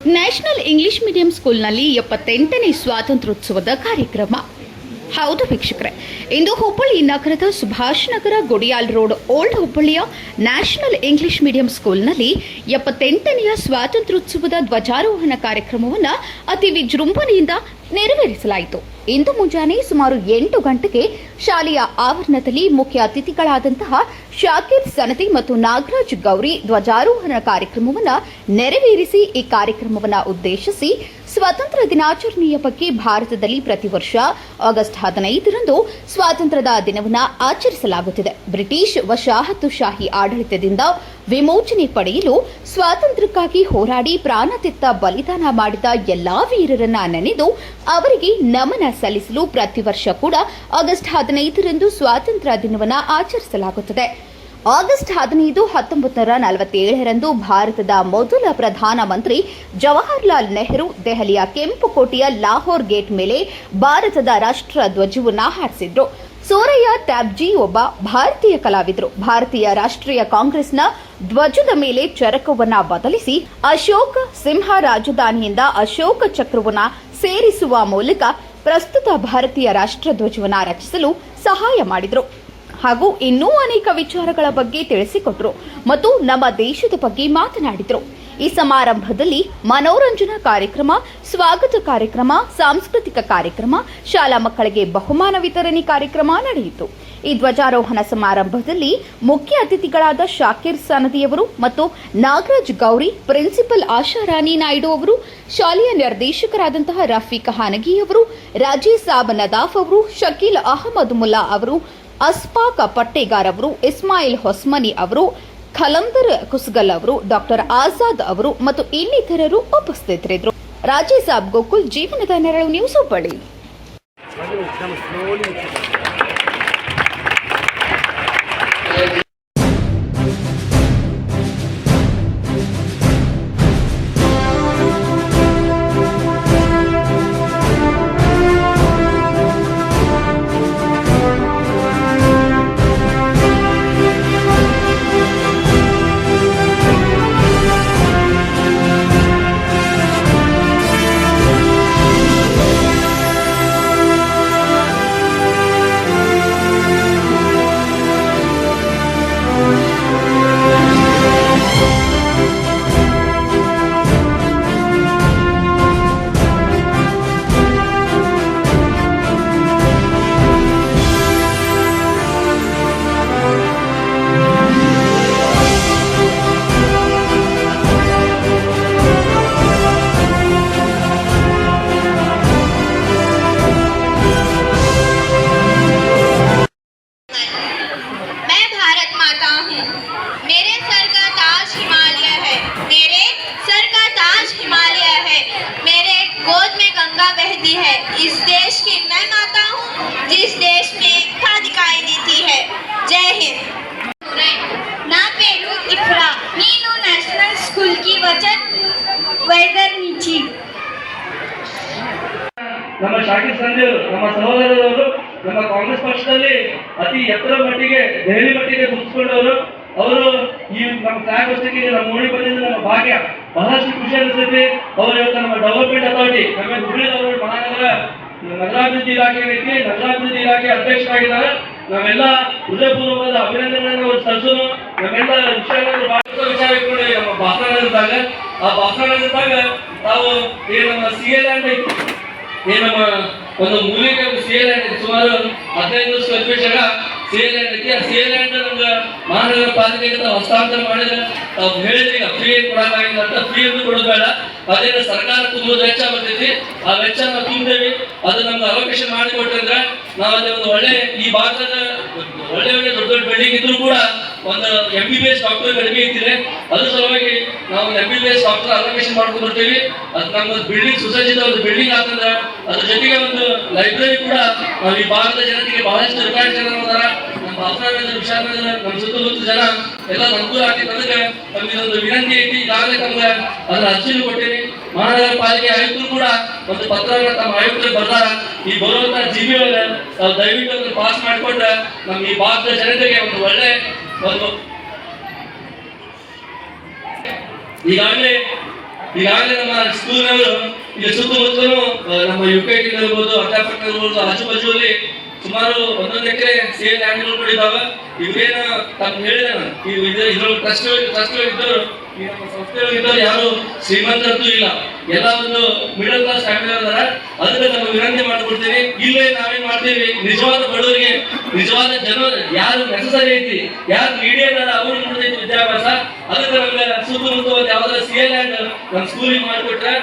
National English medium ಸ್ಕೂಲ್ನಲ್ಲಿ 78ನೇ ಸ್ವಾತಂತ್ರ್ಯೋತ್ಸವದ ಕಾರ್ಯಕ್ರಮ. ಹೌದು ವೀಕ್ಷಕರೇ, ಇಂದು ಹುಬ್ಬಳ್ಳಿ ನಗರದ ಸುಭಾಷ್ ನಗರ ಗುಡಿಯಾಲ್ ರೋಡ್ ಓಲ್ಡ್ ಹುಬ್ಬಳ್ಳಿಯ ನ್ಯಾಷನಲ್ ಇಂಗ್ಲಿಷ್ ಮೀಡಿಯಂ ಸ್ಕೂಲ್ನಲ್ಲಿ 78ನೆಯ ಸ್ವಾತಂತ್ರ್ಯೋತ್ಸವದ ಧ್ವಜಾರೋಹಣ ಕಾರ್ಯಕ್ರಮವನ್ನು ಅತಿ ವಿಜೃಂಭಣೆಯಿಂದ ನೆರವೇರಿಸಲಾಯಿತು. ಇಂದು ಮುಂಜಾನೆ ಸುಮಾರು 8 ಗಂಟೆಗೆ ಶಾಲೆಯ ಆವರಣದಲ್ಲಿ ಮುಖ್ಯ ಅತಿಥಿಗಳಾದಂತಹ ಶಾಕಿರ್ ಸನದಿ ಮತ್ತು ನಾಗರಾಜ್ ಗೌರಿ ಧ್ವಜಾರೋಹಣ ಕಾರ್ಯಕ್ರಮವನ್ನು ನೆರವೇರಿಸಿ ಈ ಕಾರ್ಯಕ್ರಮವನ್ನು ಉದ್ದೇಶಿಸಿ ಸ್ವಾತಂತ್ರ್ಯ ದಿನಾಚರಣೆಯ ಬಗ್ಗೆ ಭಾರತದಲ್ಲಿ ಪ್ರತಿ ವರ್ಷ ಆಗಸ್ಟ್ 15ರಂದು ಸ್ವಾತಂತ್ರ್ಯದ ದಿನವನ್ನು ಆಚರಿಸಲಾಗುತ್ತಿದೆ. ಬ್ರಿಟಿಷ್ ವಸಾಹತುಶಾಹಿ ಆಡಳಿತದಿಂದ ವಿಮೋಚನೆ ಪಡೆಯಲು ಸ್ವಾತಂತ್ರ್ಯಕ್ಕಾಗಿ ಹೋರಾಡಿ ಪ್ರಾಣತೆತ್ತ ಬಲಿದಾನ ಮಾಡಿದ ಎಲ್ಲಾ ವೀರರನ್ನ ನೆನೆದು ಅವರಿಗೆ ನಮನ ಸಲ್ಲಿಸಲು ಪ್ರತಿ ವರ್ಷ ಕೂಡ ಆಗಸ್ಟ್ 15ರಂದು ಸ್ವಾತಂತ್ರ್ಯ ದಿನವನ್ನು ಆಚರಿಸಲಾಗುತ್ತದೆ. ಆಗಸ್ಟ್ 15, 1947ರಂದು ಭಾರತದ ಮೊದಲ ಪ್ರಧಾನಮಂತ್ರಿ ಜವಾಹರ್ಲಾಲ್ ನೆಹರು ದೆಹಲಿಯ ಕೆಂಪುಕೋಟೆಯ ಲಾಹೋರ್ ಗೇಟ್ ಮೇಲೆ ಭಾರತದ ರಾಷ್ಟ್ರ ಧ್ವಜವನ್ನು ಹಾರಿಸಿದ್ರು. ಸೂರಯ್ಯ ಟ್ಯಾಬ್ಜಿ ಒಬ್ಬ ಭಾರತೀಯ ಕಲಾವಿದರು. ಭಾರತೀಯ ರಾಷ್ಟ್ರೀಯ ಕಾಂಗ್ರೆಸ್ನ ಧ್ವಜದ ಮೇಲೆ ಚರಕವನ್ನ ಬದಲಿಸಿ ಅಶೋಕ ಸಿಂಹ ರಾಜಧಾನಿಯಿಂದ ಅಶೋಕ ಚಕ್ರವನ್ನ ಸೇರಿಸುವ ಮೂಲಕ ಪ್ರಸ್ತುತ ಭಾರತೀಯ ರಾಷ್ಟ್ರಧ್ವಜವನ್ನ ರಚಿಸಲು ಸಹಾಯ ಮಾಡಿದರು ಹಾಗೂ ಇನ್ನೂ ಅನೇಕ ವಿಚಾರಗಳ ಬಗ್ಗೆ ತಿಳಿಸಿಕೊಟ್ಟರು ಮತ್ತು ನಮ್ಮ ದೇಶದ ಬಗ್ಗೆ ಮಾತನಾಡಿದರು. ಈ ಸಮಾರಂಭದಲ್ಲಿ ಮನೋರಂಜನಾ ಕಾರ್ಯಕ್ರಮ, ಸ್ವಾಗತ ಕಾರ್ಯಕ್ರಮ, ಸಾಂಸ್ಕೃತಿಕ ಕಾರ್ಯಕ್ರಮ, ಶಾಲಾ ಮಕ್ಕಳಿಗೆ ಬಹುಮಾನ ವಿತರಣೆ ಕಾರ್ಯಕ್ರಮ ನಡೆಯಿತು. ಈ ಧ್ವಜಾರೋಹಣ ಸಮಾರಂಭದಲ್ಲಿ ಮುಖ್ಯ ಅತಿಥಿಗಳಾದ ಶಾಕಿರ್ ಸನದಿಯವರು ಮತ್ತು ನಾಗರಾಜ್ ಗೌರಿ, ಪ್ರಿನ್ಸಿಪಲ್ ಆಶಾರಾಣಿ ನಾಯ್ಡು ಅವರು, ಶಾಲೆಯ ನಿರ್ದೇಶಕರಾದಂತಹ ರಫೀಕ್ ಹಾನಗಿ ಅವರು, ರಾಜೀಸಾಬ್ ನದಾಫ್ ಅವರು, ಶಕೀಲ್ ಅಹಮದ್ ಮುಲ್ಲಾ ಅವರು, ಅಸ್ಫಾಕ್ ಪಟ್ಟೇಗಾರ್ ಅವರು, ಇಸ್ಮಾಯಿಲ್ ಹೊಸ್ಮನಿ ಅವರು, ಖಲಂದರ್ ಕುಸ್ಗಲ್ ಅವರು, ಡಾಕ್ಟರ್ ಆಜಾದ್ ಅವರು ಮತ್ತು ಇನ್ನಿತರರು ಉಪಸ್ಥಿತರಿದ್ದರು. ರಾಜೀಸಾಬ್ ಗೋಕುಲ್, ಜೀವನದ ನೆರಳು ನ್ಯೂಸ್ ಹುಬ್ಬಳ್ಳಿ. बहती है। इस देश की मैं माता हूँ जिस देश में एकता दिखाई देती है। जय हिंद। ना पेरू इफ्रा नीनु नेशनल स्कूल की वचन वेदर नीची ನಮ್ಮ ಶಾಕಿರ್ ಸಂಜೆ ನಮ್ಮ ಸಹೋದರರವರು ನಮ್ಮ ಕಾಂಗ್ರೆಸ್ ಪಕ್ಷದಲ್ಲಿ ಅತಿ ಎತ್ತರ ಮಟ್ಟಿಗೆ ದೆಹಲಿ ಮಟ್ಟಿಗೆ ಗುರುತಿಸಿಕೊಂಡವರು. ಅವರು ಈ ನಮ್ಮ ಫ್ಲಾಗ್ ಹೊಸಕ್ಕೆ ನಮ್ಮ ಓಣಿ ಬಂದಿದ್ದು ನಮ್ಮ ಭಾಗ್ಯ, ಬಹಳಷ್ಟು ಖುಷಿ ಅನಿಸುತ್ತೆ. ಅವರು ಇವತ್ತು ನಮ್ಮ ಡೆವಲಪ್ಮೆಂಟ್ ಅಥಾರಿಟಿ ನಮ್ಮ ಹುಬ್ಬಳ್ಳಿ ಮಹಾನಗರ ನಗರಾಭಿವೃದ್ಧಿ ಇಲಾಖೆ ರೀತಿ ನಗರಾಭಿವೃದ್ಧಿ ಇಲಾಖೆ ಅಧ್ಯಕ್ಷರಾಗಿದ್ದಾರೆ. ನಾವೆಲ್ಲ ಹೃದಯಪೂರ್ವಕವಾದ ಅಭಿನಂದನೆಯನ್ನು ಅವರು ಸಲ್ಲಿಸೋನು. ನಮ್ಮೆಲ್ಲ ವಿಚಾರ ಇಟ್ಕೊಂಡು ನಮ್ಮ ಭಾಷಣ ನಡೆಸಿದಾಗ ಆ ಭಾಷಣ ನಡೆಸಿದಾಗ ನಾವು ನಮ್ಮ CA ಲ್ಯಾಂಡ್ ನಮ್ಮ ಒಂದು ಮೂಲಿಕೆ CA ಲ್ಯಾಂಡ್ ಸುಮಾರು 15 ಸ್ಕ್ವೇರ್ ಫೀಟ್ ಜಾಗ CA ಲ್ಯಾಂಡ್ ಐತಿ. ಆ CA ಲ್ಯಾಂಡ್ ನಮ್ಗೆ ಮಹಾನಗರ ಪಾಲಿಕೆಗೆ ಹಸ್ತಾಂತರ ಮಾಡಿದ್ರೆ ನಾವು ಹೇಳಿದ್ರಿ ಫ್ರೀ ಕೊಡೋಕ್ಕಾಗಿಲ್ಲ ಅಂತ. ಫ್ರೀ ಅಂತ ಕೊಡೋದು ಬೇಡ, ಅದೇನು ಸರ್ಕಾರ ತುಂಬುವುದು ವೆಚ್ಚ ಬರ್ತೈತಿ. ಆ ವೆಚ್ಚ ನಾವು ತುಂಬ್ತೇವೆ. ಅದು ನಮ್ಗೆ ಅಲೋಕೇಶನ್ ಮಾಡಿಕೊಟ್ರಂದ್ರೆ ನಾವು ಅದೇ ಒಂದು ಒಳ್ಳೆ ಈ ಭಾಗದ ಒಳ್ಳೆ ದೊಡ್ಡ ದೊಡ್ಡ ಬಿಲ್ಡಿಂಗ್ ಇದ್ರು ಕೂಡ ಒಂದು MBBS ಡಾಕ್ಟರ್ ಕಡಿಮೆ ಇರ್ತಿದೆ. ಅದ್ರ ಸಲುವಾಗಿ ನಾವು ಒಂದು MBBS ಡಾಕ್ಟರ್ ಅಲೋಕೇಶನ್ ಮಾಡ್ಕೊಂಡು ಬರ್ತೀವಿ. ಅದು ನಮ್ಮ ಬಿಲ್ಡಿಂಗ್ ಸುಸಜ್ಜಿತ ಒಂದು ಬಿಲ್ಡಿಂಗ್ ಆಗ್ತಂದ್ರೆ ಅದ್ರ ಜೊತೆಗೆ ಒಂದು ಲೈಬ್ರರಿ ಕೂಡ ನಾವು ಈ ಭಾಗದ ಜನತೆಗೆ ಬಹಳಷ್ಟು ರಿಟೈರ್ಡ್ ಜನ ಇದಾರ. ನಮ್ಮ ಭಾಷಣ ವಿಚಾರ ನಮ್ಮ ಸುತ್ತಮುತ್ತ ಜನ ಎಲ್ಲ ಅನುಕೂಲ ಆಗ್ತೈತೆ. ಅದಕ್ಕೆ ನಮ್ಗೆ ಒಂದು ವಿನಂತಿ ಐತಿ. ಈಗಾಗಲೇ ನಮ್ಗೆ ಅದನ್ನ ಅರ್ಜಿನೂ ಕೊಟ್ಟೇವಿ. ಮಹಾನಗರ ಪಾಲಿಕೆ ಆಯುಕ್ತರು ಕೂಡ ಒಂದು ಪತ್ರವನ್ನು ತಮ್ಮ ಆಯುಕ್ತರು ಬರ್ದಾರ. ಈ ಬರುವಂತ ಜಿಬಿ ದಯವಿಟ್ಟು ಒಂದು ಪಾಸ್ ಮಾಡಿಕೊಂಡ್ರೆ ನಮ್ಮ ಈ ಭಾಗದ ಜನತೆಗೆ ಒಂದು ಒಳ್ಳೆ ಒಂದು ಈಗಾಗಲೇ ನಮ್ಮ ಸ್ಕೂಲ್ನವರು ಇಲ್ಲಿ ಸುತ್ತಮುತ್ತಲೂ ನಮ್ಮ UKT ಇರ್ಬೋದು, ಅಡ್ಡಪಟ್ಟ ಇರ್ಬೋದು, ಆಜುಬಾಜುವಲ್ಲಿ ಸುಮಾರು 1 ಎಕರೆ ಸೇಲ್ ಲ್ಯಾಂಡ್ಗಳು ಕೂಡ ಇದಾವೆ. ಇವ್ರೇನು ತಮ್ಮ ಹೇಳಿದ ಇದ್ರೊಳಗೆ ಟ್ರಸ್ಟ್ ಇದ್ದವರು ಈ ನಮ್ಮ ಸಂಸ್ಥೆಯೊಳಗಿದ್ದವರು ಯಾರು ಶ್ರೀಮಂತರದ್ದು ಇಲ್ಲ, ಎಲ್ಲ ಒಂದು ಮಿಡಲ್ ಕ್ಲಾಸ್ ಫ್ಯಾಮಿಲಿ ಅದಾರ. ಅದಕ್ಕೆ ನಾವು ವಿನಂತಿ ಮಾಡ್ಕೊಡ್ತೀವಿ, ಇಲ್ಲೇ ನಾವೇನ್ ಮಾಡ್ತೀವಿ, ನಿಜವಾದ ಬಡವರಿಗೆ ನಿಜವಾದ ಜನರು ಯಾರು ನೆಸಸರಿ ಐತಿ, ಯಾರು ಮೀಡಿಯಾ ಇದಾರ ಅವ್ರು ನೋಡ್ತೈತಿ ವಿದ್ಯಾಭ್ಯಾಸ. ಅದಕ್ಕೆ ನಮ್ಗೆ ಸುತ್ತಮುತ್ತ ಒಂದು ಯಾವ್ದಾರ CL ಲ್ಯಾಂಡ್ ನಮ್ಮ ಸ್ಕೂಲಿಗೆ ಮಾಡಿಕೊಟ್ರೆ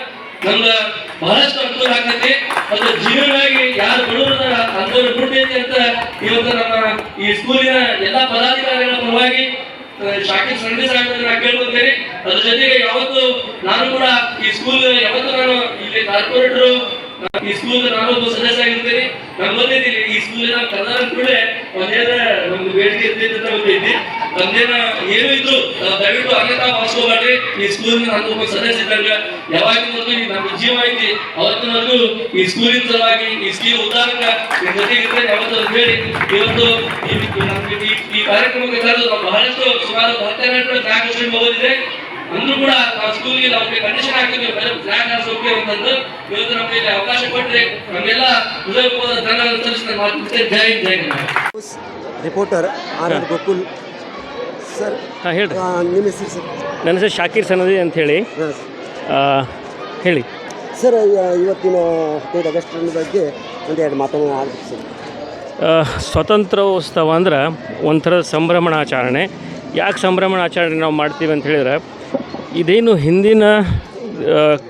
ನಮ್ಗೆ ಬಹಳಷ್ಟು ಅನುಕೂಲ ಆಗ್ತೈತಿ. ಅದು ಜೀವನವಾಗಿ ಯಾರು ಬಡವರು ಅಂಥವ್ರು ನೋಡ್ತೈತಿ ಅಂತ ಇವತ್ತು ನಮ್ಮ ಈ ಸ್ಕೂಲಿನ ಎಲ್ಲಾ ಪದಾಧಿಕಾರಿಗಳ ಪರವಾಗಿ ಶಾಕಿರ್ ಸಂದೇಶ ನಾ ಕೇಳ್ಕೊತೇನೆ. ಅದ್ರ ಜೊತೆಗೆ ಯಾವತ್ತು ನಾನು ಕೂಡ ಈ ಸ್ಕೂಲ್ ಯಾವತ್ತು ನಾನು ಇಲ್ಲಿ ಕಾರ್ಪೊರೇಟರ್ ಈ ಸ್ಕೂಲ್ ನಾನು ಒಬ್ಬ ಸದಸ್ಯ ಆಗಿರ್ತೀನಿ. ನಾನು ಬಂದಿದ್ದೀನಿ ಈ ಸ್ಕೂಲಿನ ಕನ್ನಡ ಕೂಡ ಒಂದೇನ ಒಂದು ಬೇಡಿಕೆ ಇರ್ತೈತಿ ಅಂತ ಗೊತ್ತೈತಿ. ನಮ್ದೇನ ಏನು ಇದ್ರು ದಯವಿಟ್ಟು ಅನ್ಯತಾ ಭಾವಿಸ್ಕೋಬೇಡ್ರಿ. ಈ ಸ್ಕೂಲಿನ ನಾನು ಒಬ್ಬ ಸದಸ್ಯ ಇದ್ದಂಗ ಯಾವಾಗಿನವರೆಗೂ ನಮ್ಮ ಜೀವ ಐತಿ ಅವತ್ತಿನವರೆಗೂ ಈ ಸ್ಕೂಲಿನ ಸಲುವಾಗಿ ಈ ಸ್ಕೀಮ್ ಉದಾಹರಣೆ ನಿಮ್ಮ ಜೊತೆಗೆ ಇರ್ತೇನೆ ಯಾವತ್ತು ಅಂತ ಹೇಳಿ ಇವತ್ತು ಈ ಕಾರ್ಯಕ್ರಮಕ್ಕೆ ಕರೆದು ನಾವು ಬಹಳಷ್ಟು ಸುಮಾರು 12 ಫ್ಲಾಗ್ ಹೋಸ್ಟಿಂಗ್ ಹೋಗೋದಿದೆ. ಅಂದ್ರೂ ಕೂಡ ನಾವು ಸ್ಕೂಲ್ಗೆ ನಮಗೆ ಕಂಡೀಷನ್ ಹಾಕಿದ್ವಿ ಫ್ಲಾಗ್ ಹಾರಿಸೋಕೆ ಅಂತಂದು ಇವತ್ತು ನಮಗೆ ಇಲ್ಲಿ ಅವಕಾಶ ಕೊಟ್ಟರೆ ನಮ್ಮೆಲ್ಲ ಹೃದಯಪೂರ್ವಕ ಧನ್ಯವಾದ ಸಲ್ಲಿಸಿ ಮಾತುಕತೆ. Jai Hind, Jai Karnataka. Reporter RR Gokul sir. ಹಾಂ ಹೇಳ್ರಿ. ನಿಮ್ಮ ಹೆಸರು ಸರ್? ನನ್ನ ಹೆಸರು ಶಾಕಿರ್ ಸನದಿ ಅಂಥೇಳಿ. ಹೇಳಿ ಸರ್. ಇವತ್ತಿನ 15 ಆಗಸ್ಟ್ ಬಗ್ಗೆ ಒಂದೆರಡು ಮಾತನ್ನು ಆಡ್ಬೇಕು ಸರ್. ಸ್ವಾತಂತ್ರ್ಯೋತ್ಸವ ಅಂದ್ರೆ ಒಂಥರದ ಸಂಭ್ರಮಣಾಚರಣೆ. ಯಾಕೆ ಸಂಭ್ರಮಣಾಚರಣೆ ನಾವು ಮಾಡ್ತೀವಿ ಅಂತ ಹೇಳಿದ್ರೆ, ಇದೇನು ಹಿಂದಿನ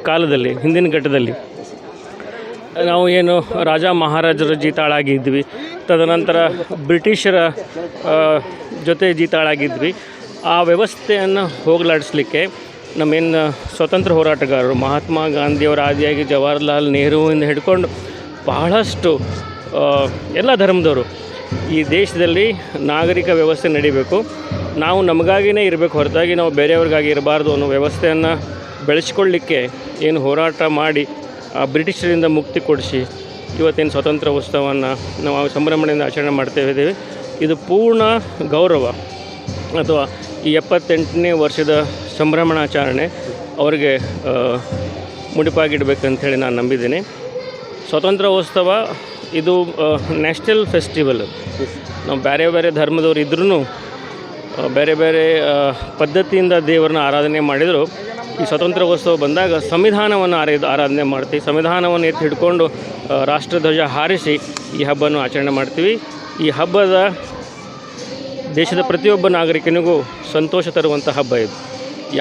ಕಾಲದಲ್ಲಿ ಹಿಂದಿನ ಘಟ್ಟದಲ್ಲಿ ನಾವು ಏನು ರಾಜ ಮಹಾರಾಜರ ಜೀತಾಳಾಗಿದ್ವಿ, ತದನಂತರ ಬ್ರಿಟಿಷರ ಜೊತೆ ಜೀತಾಳಾಗಿದ್ವಿ. ಆ ವ್ಯವಸ್ಥೆಯನ್ನು ಹೋಗಲಾಡಿಸ್ಲಿಕ್ಕೆ ನಮ್ಮೇನು ಸ್ವತಂತ್ರ ಹೋರಾಟಗಾರರು ಮಹಾತ್ಮ ಗಾಂಧಿಯವರ ಆದಿಯಾಗಿ ಜವಾಹರ್ಲಾಲ್ ನೆಹರುವಿಂದ ಹಿಡ್ಕೊಂಡು ಬಹಳಷ್ಟು ಎಲ್ಲ ಧರ್ಮದವರು ಈ ದೇಶದಲ್ಲಿ ನಾಗರಿಕ ವ್ಯವಸ್ಥೆ ನಡಿಬೇಕು, ನಾವು ನಮಗಾಗಿಯೇ ಇರಬೇಕು ಹೊರತಾಗಿ ನಾವು ಬೇರೆಯವ್ರಿಗಾಗಿ ಇರಬಾರ್ದು ಅನ್ನೋ ವ್ಯವಸ್ಥೆಯನ್ನು ಬೆಳೆಸ್ಕೊಳ್ಳಿಕ್ಕೆ ಏನು ಹೋರಾಟ ಮಾಡಿ ಆ ಬ್ರಿಟಿಷರಿಂದ ಮುಕ್ತಿ ಕೊಡಿಸಿ ಇವತ್ತೇನು ಸ್ವಾತಂತ್ರ್ಯೋತ್ಸವವನ್ನು ನಾವು ಸಂಭ್ರಮದಿಂದ ಆಚರಣೆ ಮಾಡ್ತಾಯಿದ್ದೀವಿ. ಇದು ಪೂರ್ಣ ಗೌರವ ಅಥವಾ ಈ 78ನೇ ವರ್ಷದ ಸಂಭ್ರಮಣಾಚರಣೆ ಅವರಿಗೆ ಮುಡಿಪಾಗಿಡಬೇಕಂಥೇಳಿ ನಾನು ನಂಬಿದ್ದೀನಿ. ಸ್ವಾತಂತ್ರ್ಯೋತ್ಸವ ಇದು ನ್ಯಾಷನಲ್ ಫೆಸ್ಟಿವಲ್. ನಾವು ಬೇರೆ ಬೇರೆ ಧರ್ಮದವರು ಇದ್ರೂ ಬೇರೆ ಬೇರೆ ಪದ್ಧತಿಯಿಂದ ದೇವರನ್ನ ಆರಾಧನೆ ಮಾಡಿದರು. ಈ ಸ್ವಾತಂತ್ರ್ಯೋತ್ಸವ ಬಂದಾಗ ಸಂವಿಧಾನವನ್ನು ಆರಾಧನೆ ಮಾಡ್ತೀವಿ. ಸಂವಿಧಾನವನ್ನು ಎತ್ತಿ ಹಿಡ್ಕೊಂಡು ರಾಷ್ಟ್ರಧ್ವಜ ಹಾರಿಸಿ ಈ ಹಬ್ಬವನ್ನು ಆಚರಣೆ ಮಾಡ್ತೀವಿ. ಈ ಹಬ್ಬದ ದೇಶದ ಪ್ರತಿಯೊಬ್ಬ ನಾಗರಿಕನಿಗೂ ಸಂತೋಷ ತರುವಂಥ ಹಬ್ಬ ಇದು.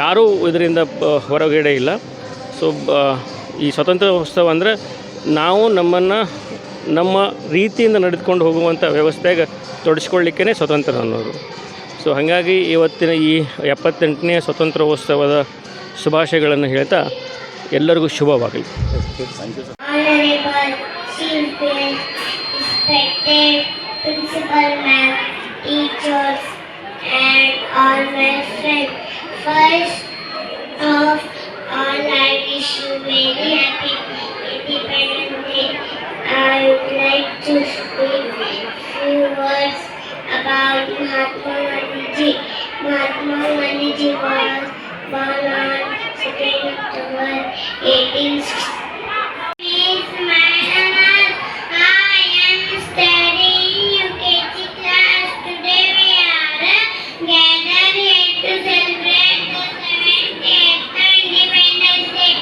ಯಾರೂ ಇದರಿಂದ ಹೊರಗಡೆ ಇಲ್ಲ. ಸೊ ಈ ಸ್ವಾತಂತ್ರ್ಯೋತ್ಸವ ಅಂದರೆ ನಾವು ನಮ್ಮನ್ನು ನಮ್ಮ ರೀತಿಯಿಂದ ನಡೆದುಕೊಂಡು ಹೋಗುವಂಥ ವ್ಯವಸ್ಥೆಗೆ ತೊಡಗಿಸ್ಕೊಳ್ಳಿಕ್ಕೇ ಸ್ವತಂತ್ರ ಅನ್ನೋದು. ಸೊ ಹಾಗಾಗಿ ಇವತ್ತಿನ ಈ 78ನೇ ಸ್ವಾತಂತ್ರ್ಯೋತ್ಸವದ ಶುಭಾಶಯಗಳನ್ನು ಹೇಳ್ತಾ ಎಲ್ಲರಿಗೂ ಶುಭವಾಗಲಿ. Principal ma'am, teachers and all my friends. First of all, I wish you very happy Independence Day. I would like to speak few words about Mahatma Gandhi. Mahatma Gandhi was born on 2nd October 1860. Please, madam, I am studying UKG class. Today we are gathered here to celebrate the 78th Independence Day.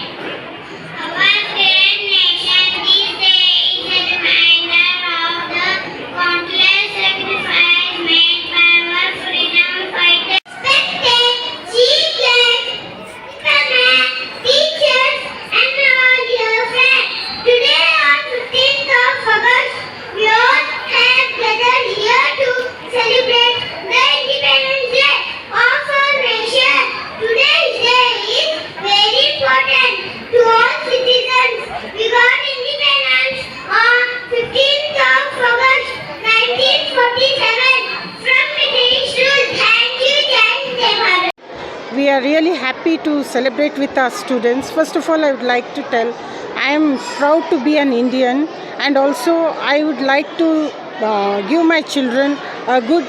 Our great nation, this day is a reminder of the countless sacrifices made by our freedom fighters. Respected Chief happy to celebrate with our students. First of all, I would like to tell I am proud to be an Indian, and also I would like to give my children a good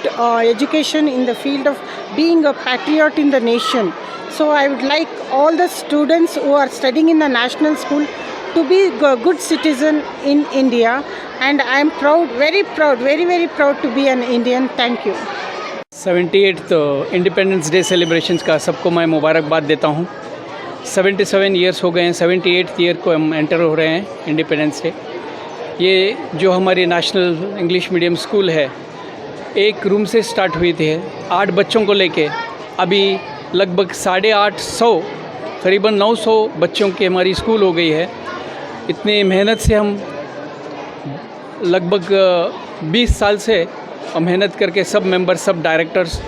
education in the field of being a patriot in the nation. So I would like all the students who are studying in the national school to be a good citizen in India, and I am proud, very proud, very very proud to be an Indian. Thank you. 78th independence day celebrations का सबको मैं मुबारकबाद देता हूँ। 77 years हो गए हैं, 78th year को हम एंटर हो रहे हैं इंडिपेंडेंस डे। ये जो हमारी नेशनल इंग्लिश मीडियम स्कूल है, एक रूम से स्टार्ट हुई थी 8 बच्चों को लेके अभी लगभग 850 करीबन 900 बच्चों की हमारी स्कूल हो गई है। इतनी मेहनत से हम लगभग 20 साल से मेहनत करके सब मेंबर, सब डायरेक्टर्स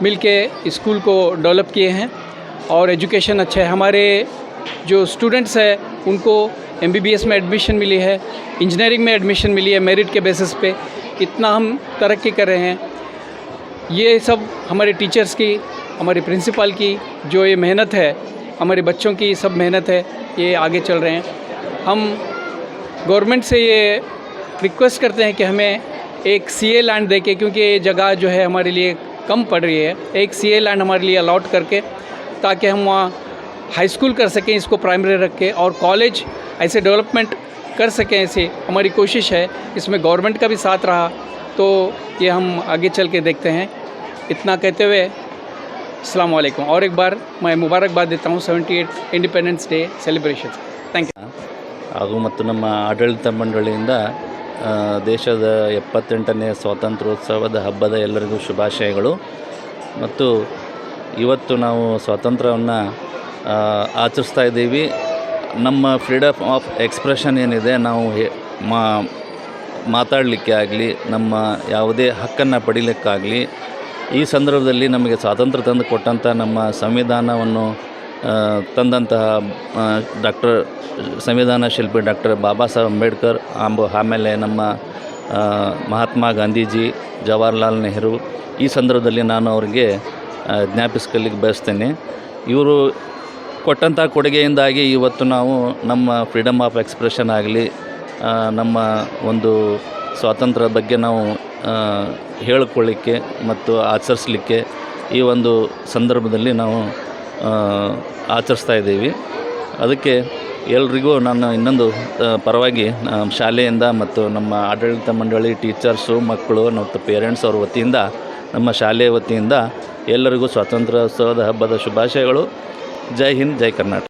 मिलके स्कूल को डेवलप किए हैं और एजुकेशन अच्छा है। हमारे जो स्टूडेंट्स हैं उनको MBBS में एडमिशन मिली है, इंजीनियरिंग में एडमिशन मिली है मेरिट के बेसिस पे। इतना हम तरक्की कर रहे हैं। ये सब हमारे टीचर्स की, हमारे प्रिंसिपल की जो ये मेहनत है, हमारे बच्चों की सब मेहनत है, ये आगे चल रहे हैं। हम गवर्नमेंट से ये रिक्वेस्ट करते हैं कि हमें एक CA लैंड देके, क्योंकि ये जगह जो है हमारे लिए कम पड़ रही है, एक CA लैंड हमारे लिए अलॉट करके, ताकि हम वहाँ हाई स्कूल कर सकें इसको प्राइमरी रख के, और कॉलेज ऐसे डेवलपमेंट कर सकें। ऐसे हमारी कोशिश है। इसमें गवर्नमेंट का भी साथ रहा तो ये हम आगे चल के देखते हैं। इतना कहते हुए अस्सलाम वालेकुम। और एक बार मैं मुबारकबाद देता हूँ 78 independence day celebration. Thank you. ಹಾಗೂ ಮತ್ತು ನಮ್ಮ ಆಡಳಿತ ಮಂಡಳಿಯಿಂದ ದೇಶದ 78ನೇ ಸ್ವಾತಂತ್ರ್ಯೋತ್ಸವದ ಹಬ್ಬದ ಎಲ್ಲರಿಗೂ ಶುಭಾಶಯಗಳು. ಮತ್ತು ಇವತ್ತು ನಾವು ಸ್ವಾತಂತ್ರ್ಯವನ್ನು ಆಚರಿಸ್ತಾ ಇದ್ದೀವಿ. ನಮ್ಮ ಫ್ರೀಡಮ್ ಆಫ್ ಎಕ್ಸ್ಪ್ರೆಷನ್ ಏನಿದೆ, ನಾವು ಮಾತಾಡಲಿಕ್ಕೆ ಆಗಲಿ, ನಮ್ಮ ಯಾವುದೇ ಹಕ್ಕನ್ನು ಪಡೀಲಿಕ್ಕಾಗಲಿ, ಈ ಸಂದರ್ಭದಲ್ಲಿ ನಮಗೆ ಸ್ವಾತಂತ್ರ್ಯ ತಂದು ಕೊಟ್ಟಂಥ ನಮ್ಮ ಸಂವಿಧಾನವನ್ನು ತಂದಂತಹ ಸಂವಿಧಾನ ಶಿಲ್ಪಿ ಡಾಕ್ಟರ್ ಬಾಬಾ ಸಾಹೇಬ್ ಅಂಬೇಡ್ಕರ್, ಆಮೇಲೆ ನಮ್ಮ ಮಹಾತ್ಮ ಗಾಂಧೀಜಿ, ಜವಾಹರ್ಲಾಲ್ ನೆಹರು, ಈ ಸಂದರ್ಭದಲ್ಲಿ ನಾನು ಅವರಿಗೆ ಜ್ಞಾಪಿಸ್ಕೊಳ್ಳಿಕ್ಕೆ ಬಯಸ್ತೇನೆ. ಇವರು ಕೊಟ್ಟಂಥ ಕೊಡುಗೆಯಿಂದಾಗಿ ಇವತ್ತು ನಾವು ನಮ್ಮ ಫ್ರೀಡಮ್ ಆಫ್ ಎಕ್ಸ್ಪ್ರೆಷನ್ ಆಗಲಿ, ನಮ್ಮ ಒಂದು ಸ್ವಾತಂತ್ರ್ಯದ ಬಗ್ಗೆ ನಾವು ಹೇಳಿಕೊಳ್ಳಿಕ್ಕೆ ಮತ್ತು ಆಚರಿಸಲಿಕ್ಕೆ ಈ ಒಂದು ಸಂದರ್ಭದಲ್ಲಿ ನಾವು ಆಚರಿಸ್ತಾ ಇದ್ದೀವಿ. ಅದಕ್ಕೆ ಎಲ್ರಿಗೂ ನಾನು ಇನ್ನೊಂದು ಪರವಾಗಿ ಶಾಲೆಯಿಂದ ಮತ್ತು ನಮ್ಮ ಆಡಳಿತ ಮಂಡಳಿ, ಟೀಚರ್ಸು, ಮಕ್ಕಳು ಮತ್ತು ಪೇರೆಂಟ್ಸ್ ಅವ್ರ ವತಿಯಿಂದ, ನಮ್ಮ ಶಾಲೆಯ ವತಿಯಿಂದ ಎಲ್ಲರಿಗೂ ಸ್ವಾತಂತ್ರ್ಯೋತ್ಸವದ ಹಬ್ಬದ ಶುಭಾಶಯಗಳು. ಜೈ ಹಿಂದ್, ಜೈ ಕರ್ನಾಟಕ.